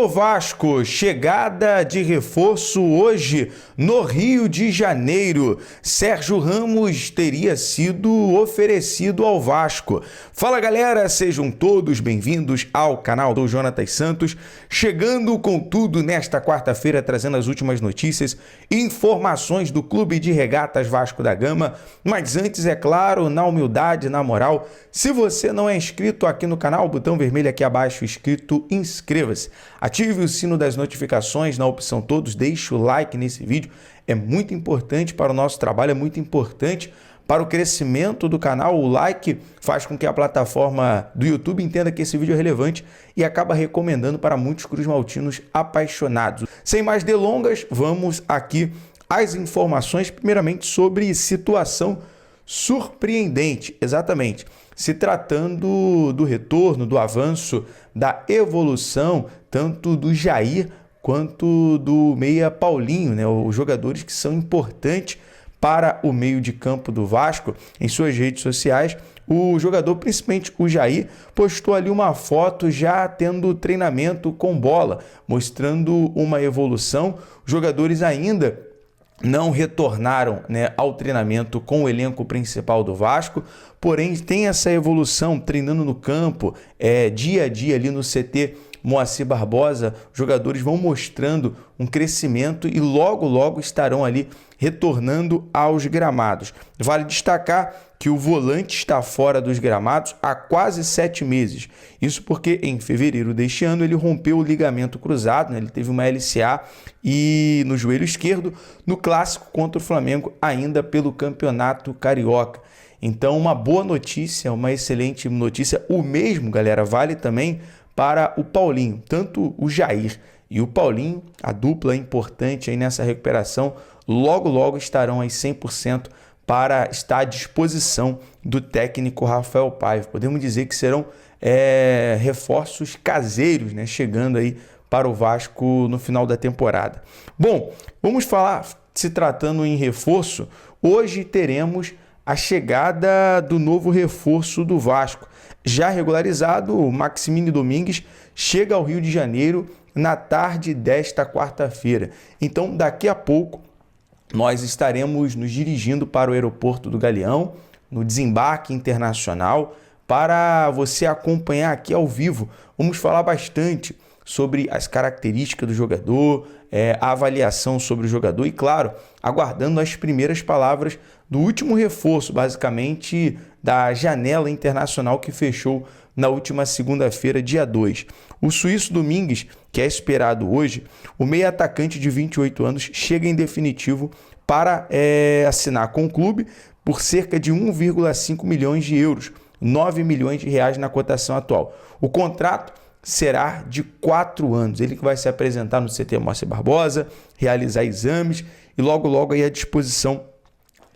O Vasco, chegada de reforço hoje no Rio de Janeiro. Sérgio Ramos teria sido oferecido ao Vasco. Fala galera, sejam todos bem-vindos ao canal do Jonatas Santos, chegando com tudo nesta quarta-feira, trazendo as últimas notícias e informações do Clube de Regatas Vasco da Gama. Mas antes, é claro, na humildade, na moral, se você não é inscrito aqui no canal, o botão vermelho aqui abaixo escrito inscreva-se. Ative o sino das notificações na opção todos, deixe o like nesse vídeo, é muito importante para o nosso trabalho, é muito importante para o crescimento do canal. O like faz com que a plataforma do YouTube entenda que esse vídeo é relevante e acaba recomendando para muitos cruzmaltinos apaixonados. Sem mais delongas, vamos aqui às informações, primeiramente sobre situação surpreendente, exatamente, se tratando do retorno, do avanço, da evolução, tanto do Jair quanto do meia Paulinho, né? Os jogadores que são importantes para o meio de campo do Vasco. Em suas redes sociais, o jogador, principalmente o Jair, postou ali uma foto já tendo treinamento com bola, mostrando uma evolução. Os jogadores ainda não retornaram, né, ao treinamento com o elenco principal do Vasco, porém tem essa evolução treinando no campo, dia a dia ali no CT Moacir Barbosa. Os jogadores vão mostrando um crescimento e logo estarão ali retornando aos gramados. Vale destacar que o volante está fora dos gramados há quase 7 meses. Isso porque em fevereiro deste ano ele rompeu o ligamento cruzado, né? Ele teve uma LCA e no joelho esquerdo no clássico contra o Flamengo, ainda pelo Campeonato Carioca. Então, uma boa notícia, uma excelente notícia. O mesmo, galera, vale também para o Paulinho. Tanto o Jair e o Paulinho, a dupla importante aí nessa recuperação, logo estarão aí 100% para estar à disposição do técnico Rafael Paiva. Podemos dizer que serão reforços caseiros, né, chegando aí para o Vasco no final da temporada. Bom, vamos falar, se tratando em reforço, hoje teremos a chegada do novo reforço do Vasco. Já regularizado, o Maximiliano Domingues chega ao Rio de Janeiro na tarde desta quarta-feira. Então, daqui a pouco, nós estaremos nos dirigindo para o aeroporto do Galeão, no desembarque internacional, para você acompanhar aqui ao vivo. Vamos falar bastante sobre as características do jogador, a avaliação sobre o jogador e, claro, aguardando as primeiras palavras do último reforço, basicamente da janela internacional que fechou na última segunda-feira, dia 2. O suíço Domingues, que é esperado hoje, o meio atacante de 28 anos, chega em definitivo para assinar com o clube por cerca de 1,5 milhões de euros, 9 milhões de reais na cotação atual. O contrato será de 4 anos. Ele que vai se apresentar no CT Moacir Barbosa, realizar exames e logo aí à disposição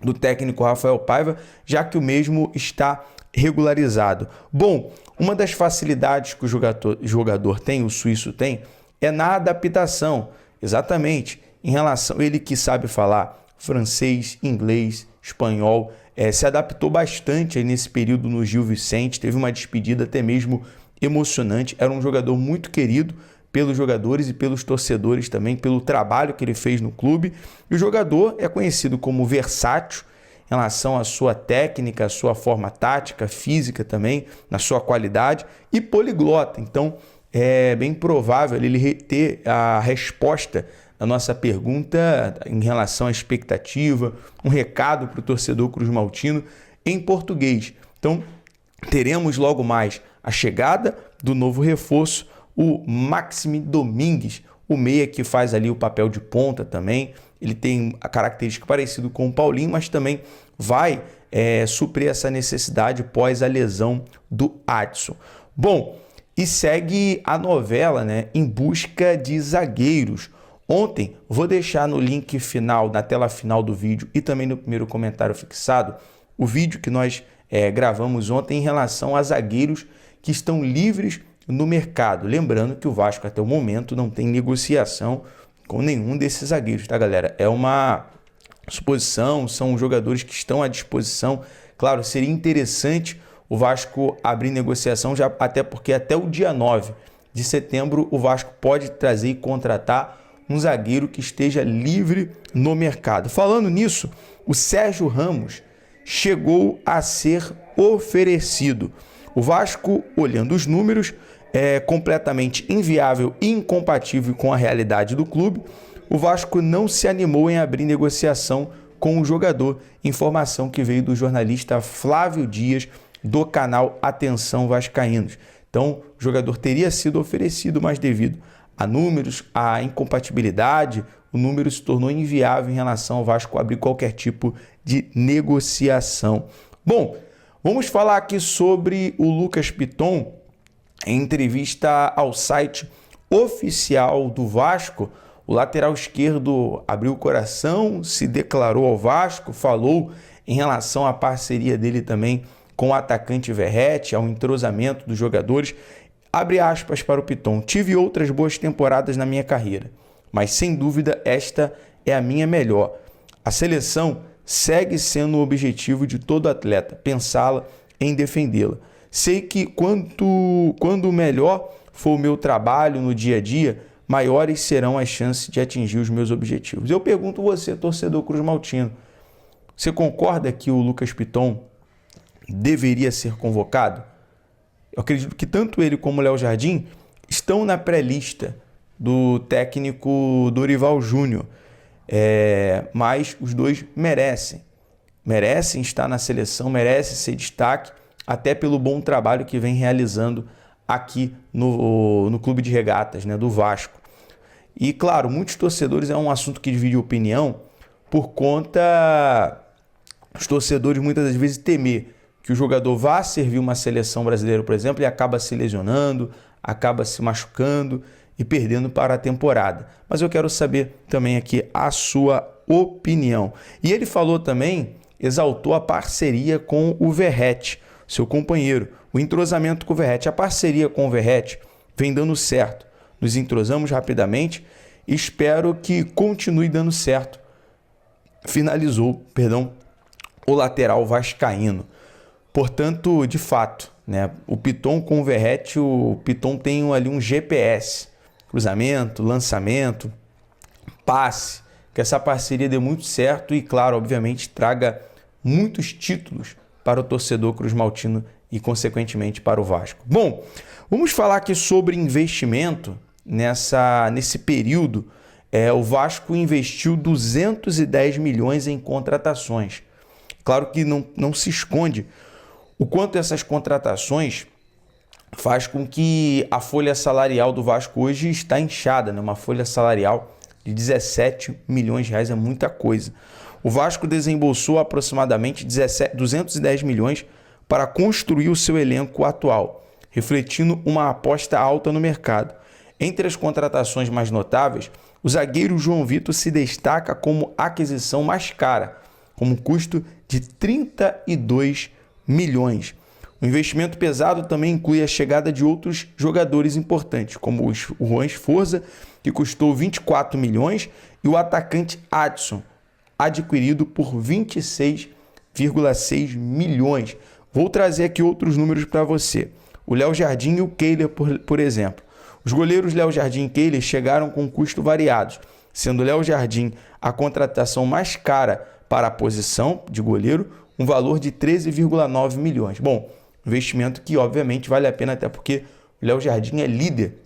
do técnico Rafael Paiva, já que o mesmo está regularizado. Bom, uma das facilidades que o jogador tem, o suíço tem, é na adaptação. Exatamente, em relação a ele que sabe falar francês, inglês, espanhol, se adaptou bastante aí nesse período no Gil Vicente, teve uma despedida até mesmo emocionante. Era um jogador muito querido pelos jogadores e pelos torcedores também, pelo trabalho que ele fez no clube. E o jogador é conhecido como versátil em relação à sua técnica, à sua forma tática, física também, na sua qualidade, e poliglota. Então, é bem provável ele ter a resposta da nossa pergunta em relação à expectativa, um recado para o torcedor cruzmaltino em português. Então, teremos logo mais a chegada do novo reforço, o Maximiliano Domingues, o meia que faz ali o papel de ponta também. Ele tem a característica parecida com o Paulinho, mas também vai suprir essa necessidade pós a lesão do Adson. Bom, e segue a novela, né, em busca de zagueiros. Ontem, vou deixar no link final, na tela final do vídeo e também no primeiro comentário fixado, o vídeo que nós gravamos ontem em relação a zagueiros que estão livres no mercado. Lembrando que o Vasco até o momento não tem negociação com nenhum desses zagueiros, tá, galera? É uma suposição, são jogadores que estão à disposição. Claro, seria interessante o Vasco abrir negociação, já até porque até o dia 9 de setembro o Vasco pode trazer e contratar um zagueiro que esteja livre no mercado. Falando nisso, o Sérgio Ramos chegou a ser oferecido. O Vasco, olhando os números, é completamente inviável e incompatível com a realidade do clube. O Vasco não se animou em abrir negociação com o jogador, informação que veio do jornalista Flávio Dias, do canal Atenção Vascaínos. Então, o jogador teria sido oferecido, mas devido a números, a incompatibilidade, o número se tornou inviável em relação ao Vasco abrir qualquer tipo de negociação. Bom, vamos falar aqui sobre o Lucas Piton. Em entrevista ao site oficial do Vasco, o lateral esquerdo abriu o coração, se declarou ao Vasco, falou em relação à parceria dele também com o atacante Verratti, ao entrosamento dos jogadores. Abre aspas para o Piton: tive outras boas temporadas na minha carreira, mas sem dúvida esta é a minha melhor. A seleção segue sendo o objetivo de todo atleta, pensá-la em defendê-la. Sei que quando melhor for o meu trabalho no dia a dia, maiores serão as chances de atingir os meus objetivos. Eu pergunto você, torcedor cruzmaltino, você concorda que o Lucas Piton deveria ser convocado? Eu acredito que tanto ele como o Léo Jardim estão na pré-lista do técnico Dorival Júnior, mas os dois merecem estar na seleção, merecem ser destaque, até pelo bom trabalho que vem realizando aqui no Clube de Regatas, né, do Vasco. E claro, muitos torcedores, é um assunto que divide opinião, por conta os torcedores muitas das vezes temer que o jogador vá servir uma seleção brasileira, por exemplo, e acaba se lesionando, acaba se machucando e perdendo para a temporada. Mas eu quero saber também aqui a sua opinião. E ele falou também, exaltou a parceria com o Verratti, seu companheiro, o entrosamento com o Verratti. A parceria com o Verratti vem dando certo. Nos entrosamos rapidamente e espero que continue dando certo. Finalizou, o lateral vascaíno. Portanto, de fato, né, o Piton com o Verratti, o Piton tem ali um GPS, cruzamento, lançamento, passe, que essa parceria dê muito certo e, claro, obviamente, traga muitos títulos para o torcedor cruzmaltino e, consequentemente, para o Vasco. Bom, vamos falar aqui sobre investimento. Nesse período, o Vasco investiu 210 milhões em contratações. Claro que não se esconde o quanto essas contratações faz com que a folha salarial do Vasco hoje está inchada, né? Uma folha salarial de 17 milhões de reais é muita coisa. O Vasco desembolsou aproximadamente 210 milhões para construir o seu elenco atual, refletindo uma aposta alta no mercado. Entre as contratações mais notáveis, o zagueiro João Vitor se destaca como aquisição mais cara, com um custo de 32 milhões. O investimento pesado também inclui a chegada de outros jogadores importantes, como o Juan Sforza, que custou 24 milhões, e o atacante Adson, adquirido por 26,6 milhões. Vou trazer aqui outros números para você. O Léo Jardim e o Kehler, por exemplo. Os goleiros Léo Jardim e Kehler chegaram com custo variados, sendo o Léo Jardim a contratação mais cara para a posição de goleiro, um valor de 13,9 milhões. Bom, investimento que obviamente vale a pena, até porque o Léo Jardim é líder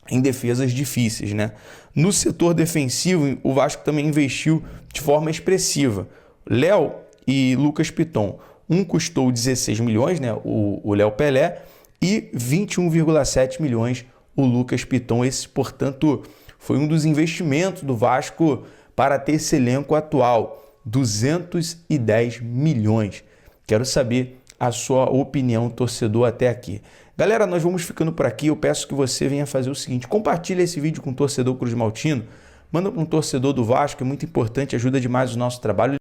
em defesas difíceis, né? No setor defensivo, o Vasco também investiu de forma expressiva. Léo e Lucas Piton. Um custou 16 milhões, né? O Léo Pelé, e 21,7 milhões o Lucas Piton. Esse, portanto, foi um dos investimentos do Vasco para ter esse elenco atual. 210 milhões. Quero saber a sua opinião, torcedor, até aqui. Galera, nós vamos ficando por aqui. Eu peço que você venha fazer o seguinte: compartilha esse vídeo com o torcedor cruzmaltino, manda para um torcedor do Vasco, é muito importante, ajuda demais o nosso trabalho.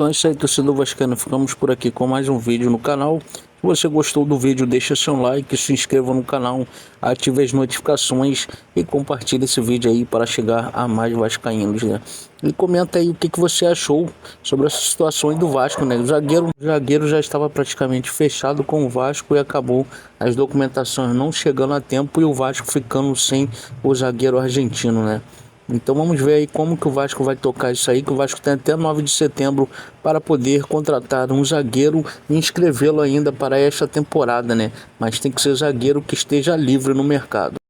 Então é isso aí, torcedor vascaíno, ficamos por aqui com mais um vídeo no canal. Se você gostou do vídeo, deixa seu like, se inscreva no canal, ative as notificações e compartilhe esse vídeo aí para chegar a mais vascaínos, né? E comenta aí o que você achou sobre essa situação aí do Vasco, né? O zagueiro já estava praticamente fechado com o Vasco e acabou as documentações não chegando a tempo e o Vasco ficando sem o zagueiro argentino, né? Então vamos ver aí como que o Vasco vai tocar isso aí, que o Vasco tem até 9 de setembro para poder contratar um zagueiro e inscrevê-lo ainda para esta temporada, né? Mas tem que ser zagueiro que esteja livre no mercado.